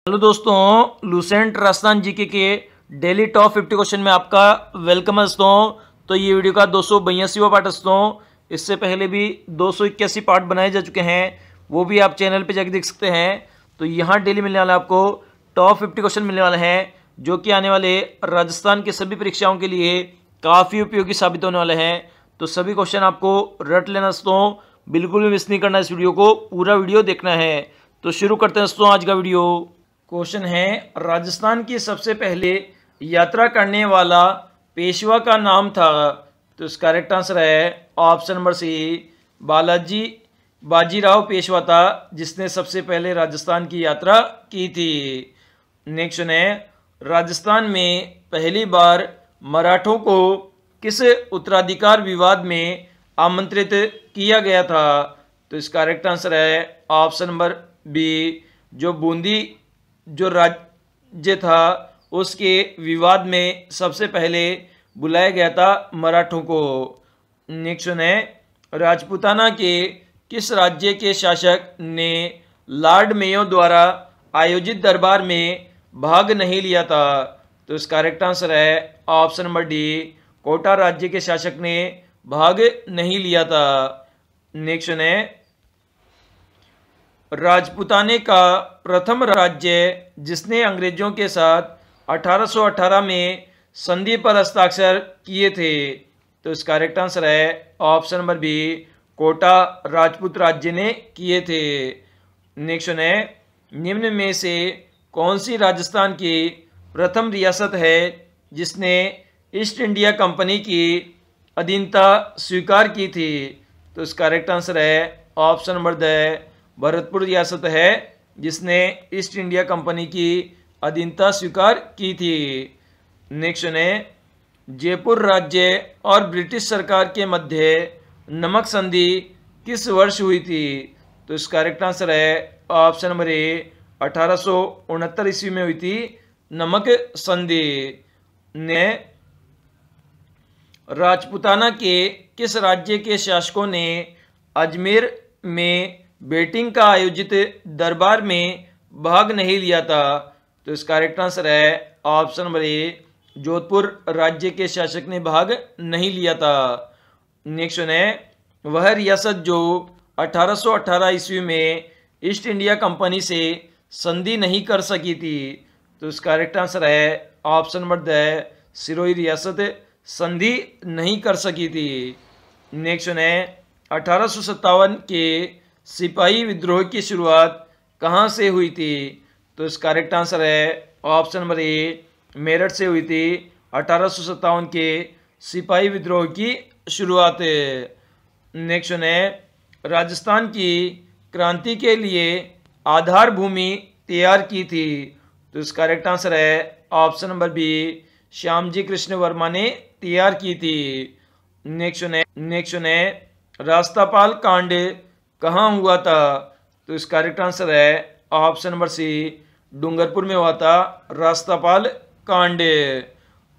Hello दोस्तों, Lucent Rajasthan GK के daily top 50 question में आपका वेलकम है दोस्तों। तो ये वीडियो का 282वां पार्ट है दोस्तों। इससे पहले भी 281 पार्ट बनाए जा चुके हैं, वो भी आप चैनल पे जाके देख सकते हैं। तो यहाँ डेली मिलने वाला आपको टॉप 50 क्वेश्चन मिलने वाले हैं, जो कि आने वाले राजस्थान के सभी परीक्षाओं के लिए काफ़ी उपयोगी साबित होने वाले हैं। तो सभी क्वेश्चन आपको रट लेना दोस्तों, बिल्कुल भी मिस नहीं करना, इस वीडियो को पूरा वीडियो देखना है। तो शुरू करते हैं दोस्तों आज का वीडियो। क्वेश्चन है, राजस्थान की सबसे पहले यात्रा करने वाला पेशवा का नाम था। तो इसका करेक्ट आंसर है option number c, Bajirao Peshwa था जिसने सबसे पहले राजस्थान की यात्रा की थी। नेक्स्ट है, राजस्थान में पहली बार मराठों को किस उत्तराधिकार विवाद में आमंत्रित किया गया था। तो इसका करेक्ट आंसर है ऑप्शन नंबर बी, जो बूंदी जो राज्य था उसके विवाद में सबसे पहले बुलाया गया था मराठों को। नेक्स्ट है, राजपूताना के किस राज्य के शासक ने लॉर्ड मेयो द्वारा आयोजित दरबार में भाग नहीं लिया था। तो इसका करेक्ट आंसर है ऑप्शन नंबर डी, कोटा राज्य के शासक ने भाग नहीं लिया था। नेक्स्ट है, राजपूताने का प्रथम राज्य जिसने अंग्रेजों के साथ 1818 में संधि पर हस्ताक्षर किए थे। तो इसका करेक्ट आंसर है option number B, Kota Rajput राज्य ने किए थे। नेक्स्ट है, निम्न में से कौन सी राजस्थान की प्रथम रियासत है जिसने ईस्ट इंडिया कंपनी की अधीनता स्वीकार की थी। तो इसका करेक्ट आंसर है ऑप्शन नंबर द, भरतपुर रियासत है जिसने ईस्ट इंडिया कंपनी की अधीनता स्वीकार की थी। नेक्स्ट है, जयपुर राज्य और ब्रिटिश सरकार के मध्य नमक संधि किस वर्ष हुई थी। तो इसका करेक्ट आंसर है ऑप्शन नंबर ए, 1869 ईस्वी में हुई थी नमक संधि। ने राजपूताना के किस राज्य के शासकों ने अजमेर में बेटिंग का आयोजित दरबार में भाग नहीं लिया था। तो इसका करेक्ट आंसर है ऑप्शन नंबर ए, जोधपुर राज्य के शासक ने भाग नहीं लिया था। नेक्स्ट है, वह रियासत जो 1818 ईस्वी में ईस्ट इंडिया कंपनी से संधि नहीं कर सकी थी। तो इसका करेक्ट आंसर है ऑप्शन नंबर द, सिरोही रियासत संधि नहीं कर सकी थी। नेक्स्ट है, 1857 के सिपाही विद्रोह की शुरुआत कहाँ से हुई थी। तो इसका करेक्ट आंसर है ऑप्शन नंबर ए, मेरठ से हुई थी 1857 के सिपाही विद्रोह की शुरुआत। नेक्स्ट है, राजस्थान की क्रांति के लिए आधार भूमि तैयार की थी। तो इसका करेक्ट आंसर है option number B, Shyamji Krishna Varma ने तैयार की थी। नेक्स्ट है, रास्तापाल कांड कहाँ हुआ था। तो इसका करेक्ट आंसर है ऑप्शन नंबर सी, डूंगरपुर में हुआ था रास्तापाल कांड।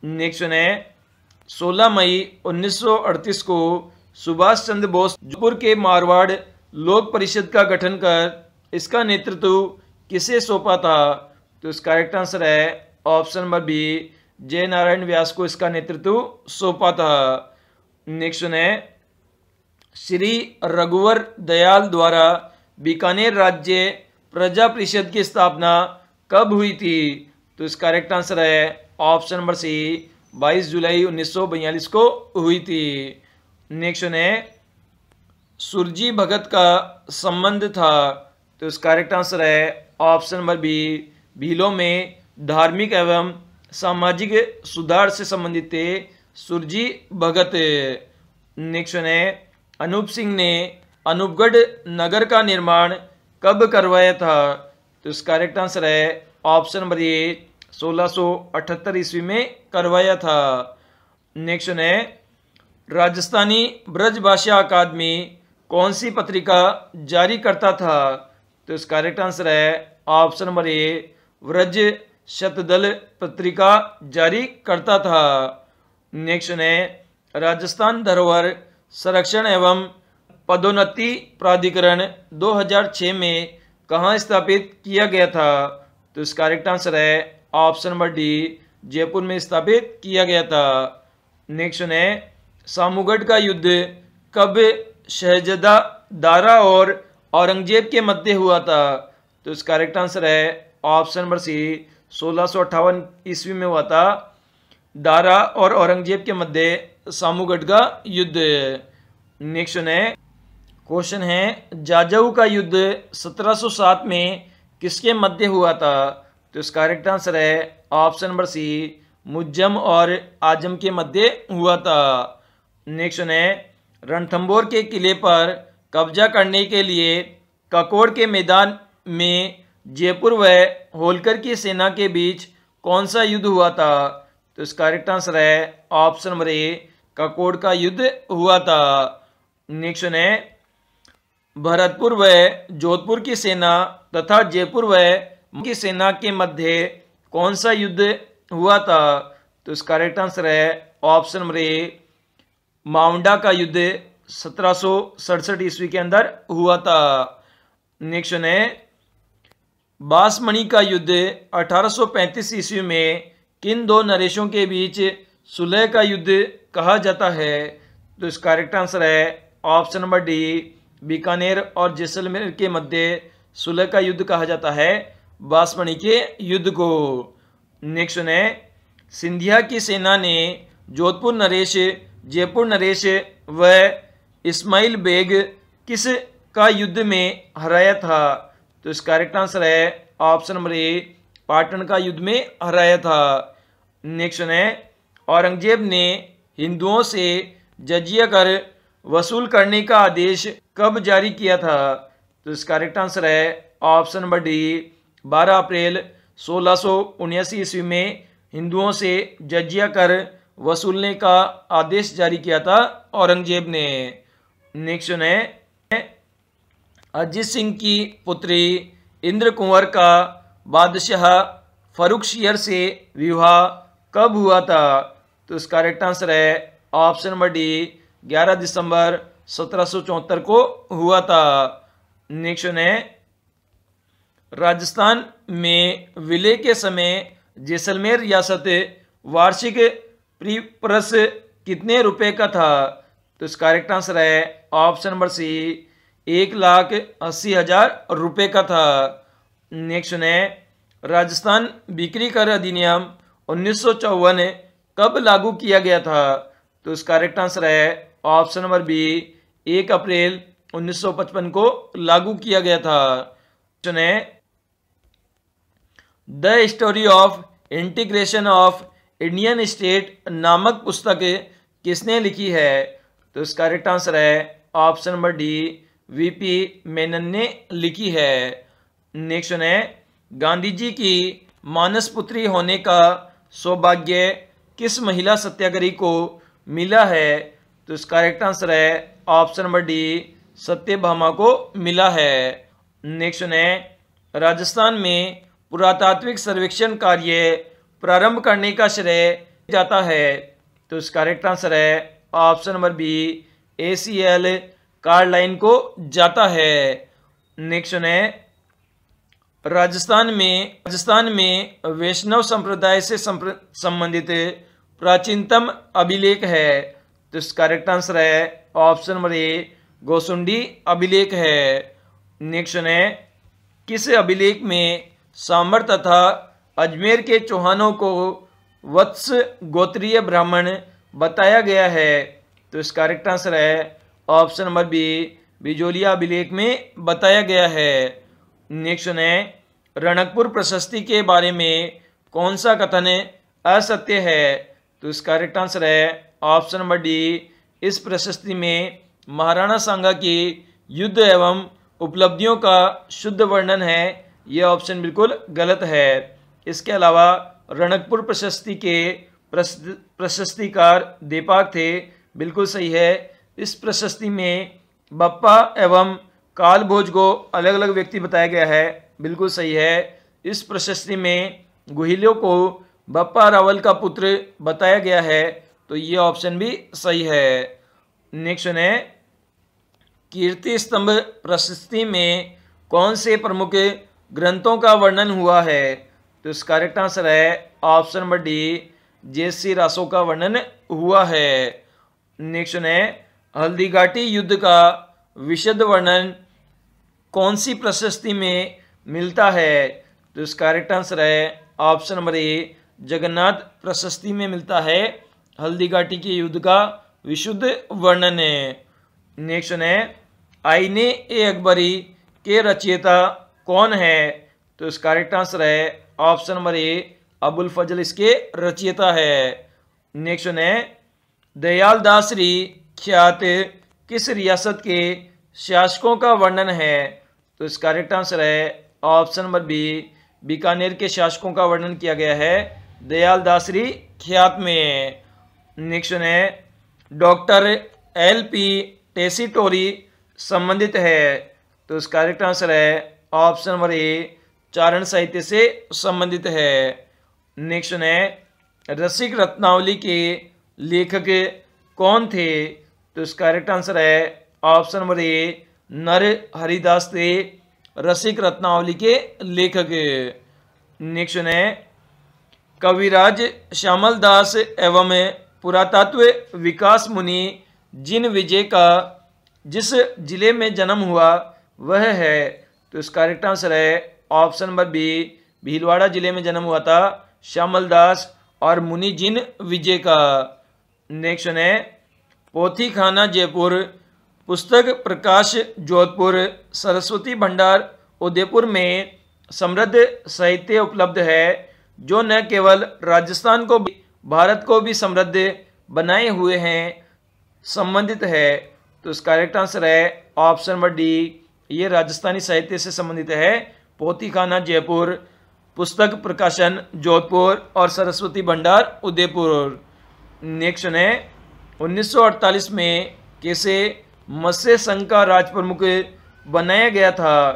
नेक्स्ट है, 16 मई 1938 को सुभाष चंद्र बोस जोधपुर के मारवाड़ लोक परिषद का गठन कर इसका नेतृत्व किसे सौंपा था। तो इसका करेक्ट आंसर है ऑप्शन नंबर बी, जय नारायण व्यास को इसका नेतृत्व सौंपा था। नेक्स्ट है, श्री रघुवर दयाल द्वारा बीकानेर राज्य प्रजा परिषद की स्थापना कब हुई थी। तो इसका करेक्ट आंसर है ऑप्शन नंबर सी, 22 जुलाई 1942 को हुई थी। नेक्स्ट है, सुरजी भगत का संबंध था। तो इसका करेक्ट आंसर है ऑप्शन नंबर बी, भीलों में धार्मिक एवं सामाजिक सुधार से संबंधित थे सुरजी भगत। नेक्स्ट है, अनूप सिंह ने अनूपगढ़ नगर का निर्माण कब करवाया था। तो इसका करेक्ट आंसर है ऑप्शन नंबर ए, 1678 ईस्वी में करवाया था। नेक्स्ट है, राजस्थानी ब्रजभाषा अकादमी कौन सी पत्रिका जारी करता था। तो इसका करेक्ट आंसर है option number A, Vraj Shatdal पत्रिका जारी करता था। नेक्स्ट है, राजस्थान धरोहर संरक्षण एवं पदोन्नति प्राधिकरण 2006 में कहाँ स्थापित किया गया था। तो इसका करेक्ट आंसर है ऑप्शन नंबर डी, जयपुर में स्थापित किया गया था। नेक्स्ट है सामूगढ़ का युद्ध कब शहजादा दारा और औरंगजेब के मध्य हुआ था? तो इसका करेक्ट आंसर है ऑप्शन नंबर सी, 1658 ईस्वी में हुआ था। दारा और औरंगजेब के मध्य सामूगढ़ का युद्ध। नेक्स्ट है क्वेश्चन है जाजऊ का युद्ध 1707 में किसके मध्य हुआ था? तो इसका करेक्ट आंसर है ऑप्शन नंबर सी, मुज्जम और आजम के मध्य हुआ था। नेक्स्ट है रणथंभौर के किले पर कब्जा करने के लिए ककोड़ के मैदान में जयपुर व होलकर की सेना के बीच कौन सा युद्ध हुआ था? तो इसका करेक्ट आंसर है ऑप्शन नंबर ए, ककोड़ का युद्ध हुआ था। नेक्स्ट है भरतपुर व जोधपुर की सेना तथा जयपुर व की सेना के मध्य कौन सा युद्ध हुआ था? तो इसका करेक्ट आंसर है ऑप्शन नंबर ए, माउंडा का युद्ध 1767 ईस्वी के अंदर हुआ था। नेक्स्ट है बांसमणि का युद्ध 1835 ईस्वी में किन दो नरेशों के बीच सुलह का युद्ध कहा जाता है? तो इसका करेक्ट आंसर है ऑप्शन नंबर डी, बीकानेर और जैसलमेर के मध्य सुलह का युद्ध कहा जाता है बांसमणि के युद्ध को। नेक्स्ट है सिंधिया की सेना ने जोधपुर नरेश, जयपुर नरेश व इस्माइल बेग किस का युद्ध में हराया था? तो इसका करेक्ट आंसर है ऑप्शन नंबर ए, पाटन का युद्ध में हराया था। नेक्स्ट है औरंगजेब ने हिंदुओं से जजिया कर वसूल करने का आदेश कब जारी किया था? तो इसका करेक्ट आंसर है ऑप्शन नंबर डी, 12 अप्रैल 1679 ईस्वी में हिंदुओं से जजिया कर वसूलने का आदेश जारी किया था औरंगजेब ने। नेक्स्ट है अजीत सिंह की पुत्री इंद्र कुंवर का बादशाह फर्रुखशियर से विवाह कब हुआ था? तो इसका करेक्ट आंसर है ऑप्शन नंबर डी, 11 दिसंबर 1774 को हुआ था। नेक्स्ट है राजस्थान में विलय के समय जैसलमेर रियासत वार्षिक प्रीपरस कितने रुपए का था? तो इसका करेक्ट आंसर है ऑप्शन नंबर सी, 1,80,000 रुपये का था। नेक्स्ट है राजस्थान बिक्री कर अधिनियम 1954 कब लागू किया गया था? तो इसका करेक्ट आंसर है ऑप्शन नंबर बी, 1 अप्रैल 1955 को लागू किया गया था। The story of integration of Indian state नामक पुस्तक किसने लिखी है? तो इसका करेक्ट आंसर है option number D, VP Menon ने लिखी है। नेक्स्ट है गांधी जी की मानस पुत्री होने का सौभाग्य किस महिला सत्याग्रही को मिला है? तो इसका करेक्ट आंसर है ऑप्शन नंबर डी, सत्यभामा को मिला है। नेक्स्ट है राजस्थान में पुरातात्विक सर्वेक्षण कार्य प्रारंभ करने का श्रेय जाता है? तो इसका करेक्ट आंसर है ऑप्शन नंबर बी, ACL कार्लाइन को जाता है। नेक्स्ट है राजस्थान में वैष्णव संप्रदाय से संबंधित प्राचीनतम अभिलेख है? तो इसका करेक्ट आंसर है ऑप्शन नंबर ए, गोसुंडी अभिलेख है। नेक्स्ट है किस अभिलेख में सांबर तथा अजमेर के चौहानों को वत्स गोत्रीय ब्राह्मण बताया गया है? तो इसका करेक्ट आंसर है ऑप्शन नंबर बी, बिजोलिया अभिलेख में बताया गया है। नेक्स्ट है रणकपुर प्रशस्ति के बारे में कौन सा कथन असत्य है? तो इसका करेक्ट आंसर है ऑप्शन नंबर डी, इस प्रशस्ति में महाराणा सांगा की युद्ध एवं उपलब्धियों का शुद्ध वर्णन है। यह ऑप्शन बिल्कुल गलत है। इसके अलावा रणकपुर प्रशस्ति के प्रशस्तिकार दीपक थे, बिल्कुल सही है। इस प्रशस्ति में बप्पा एवं कालभोज को अलग अलग व्यक्ति बताया गया है, बिल्कुल सही है। इस प्रशस्ति में गुहिलों को बप्पा रावल का पुत्र बताया गया है, तो ये ऑप्शन भी सही है। नेक्स्ट है कीर्ति स्तंभ प्रशस्ति में कौन से प्रमुख ग्रंथों का वर्णन हुआ है? तो इसका करेक्ट आंसर है ऑप्शन नंबर डी, जेसी रासों का वर्णन हुआ है। नेक्स्ट है हल्दीघाटी युद्ध का विशद वर्णन कौन सी प्रशस्ति में मिलता है? तो इसका करेक्ट आंसर है ऑप्शन नंबर ए, जगन्नाथ प्रशस्ति में मिलता है हल्दीघाटी के युद्ध का विशुद्ध वर्णन है। नेक्स्ट है आईने ए अकबरी के रचयिता कौन है? तो इसका करेक्ट आंसर है ऑप्शन नंबर ए, अबुल फजल इसके रचयिता है। नेक्स्ट है दयाल दासरी ख्यात किस रियासत के शासकों का वर्णन है? तो इसका करेक्ट आंसर है ऑप्शन नंबर बी, बीकानेर के शासकों का वर्णन किया गया है दयाल दासरी ख्यात में। नेक्स्ट है डॉक्टर एल पी टेसीटोरी संबंधित है? तो इसका करेक्ट आंसर है ऑप्शन नंबर ए, चारण साहित्य से संबंधित है। नेक्स्ट है रसिक रत्नावली के लेखक कौन थे? तो इसका करेक्ट आंसर है ऑप्शन नंबर ए, नर हरिदास थे रसिक रत्नावली के लेखक। नेक्स्ट है कविराज श्यामल दास एवं पुरातत्व विकास मुनि जिन विजय का जिस जिले में जन्म हुआ वह है? तो इसका करेक्ट आंसर है ऑप्शन नंबर बी, भीलवाड़ा जिले में जन्म हुआ था श्यामल दास और मुनि जिन विजय का। नेक्स्ट है पोथी खाना जयपुर, पुस्तक प्रकाश जोधपुर, सरस्वती भंडार उदयपुर में समृद्ध साहित्य उपलब्ध है जो न केवल राजस्थान को भारत को भी समृद्ध बनाए हुए हैं, संबंधित है। तो इसका करेक्ट आंसर है ऑप्शन नंबर डी, ये राजस्थानी साहित्य से संबंधित है पोथी खाना जयपुर, पुस्तक प्रकाशन जोधपुर और सरस्वती भंडार उदयपुर। नेक्स्ट है 1948 में कैसे मत्स्य संघ का राज प्रमुख बनाया गया था?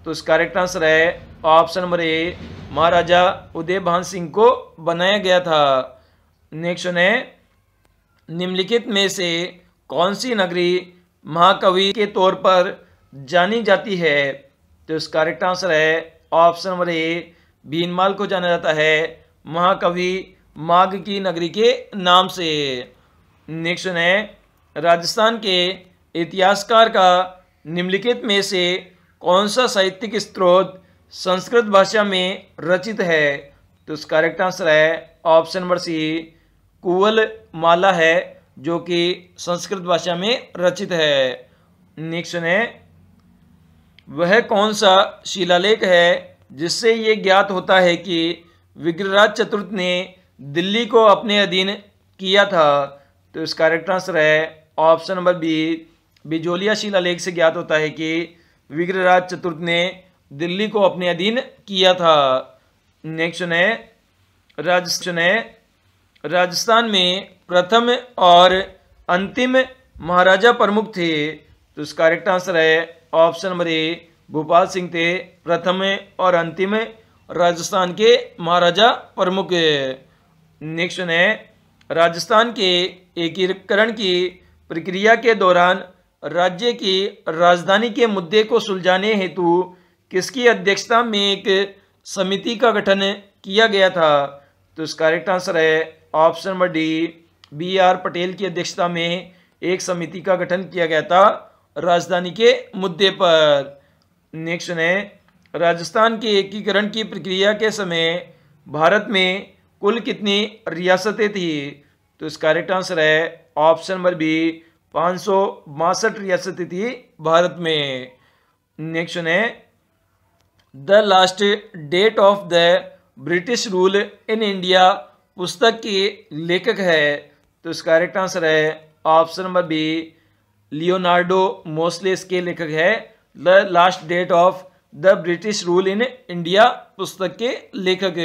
तो इसका करेक्ट आंसर है ऑप्शन नंबर ए, महाराजा उदयभान सिंह को बनाया गया था। नेक्स्ट है निम्नलिखित में से कौन सी नगरी महाकवि के तौर पर जानी जाती है? तो इसका करेक्ट आंसर है ऑप्शन नंबर ए, भीनमाल को जाना जाता है महाकवि माघ की नगरी के नाम से। नेक्स्ट है राजस्थान के इतिहासकार का निम्नलिखित में से कौन सा साहित्यिक स्रोत संस्कृत भाषा में रचित है? तो इसका करेक्ट आंसर है ऑप्शन नंबर सी, कुवल माला है जो कि संस्कृत भाषा में रचित है। नेक्स्ट है वह कौन सा शिलालेख है जिससे ये ज्ञात होता है कि विग्रहराज चतुर्थ ने दिल्ली को अपने अधीन किया था? तो इसका करेक्ट आंसर है ऑप्शन नंबर बी, बिजोलिया शिलालेख से ज्ञात होता है कि विग्रहराज चतुर्थ ने दिल्ली को अपने अधीन किया था। नेक्स्ट है राजस्थान में प्रथम और अंतिम महाराजा प्रमुख थे? तो इसका करेक्ट आंसर है option number A, Bhopal Singh थे प्रथम और अंतिम राजस्थान के महाराजा प्रमुख। नेक्स्ट है राजस्थान के एकीकरण की प्रक्रिया के दौरान राज्य की राजधानी के मुद्दे को सुलझाने हेतु किसकी अध्यक्षता में एक समिति का गठन किया गया था? तो इसका करेक्ट आंसर है option number D, BR Patel की अध्यक्षता में एक समिति का गठन किया गया था राजधानी के मुद्दे पर। नेक्स्ट है राजस्थान के एकीकरण की प्रक्रिया के समय भारत में कुल कितनी रियासतें थी? तो इसका करेक्ट आंसर है ऑप्शन नंबर बी, 562 रियासतें थी भारत में। नेक्स्ट है the last date of the British rule in India पुस्तक के लेखक है? तो इसका करेक्ट आंसर है option number B, Leonardo Mosley इसके लेखक है the last date of the British rule in India पुस्तक के लेखक।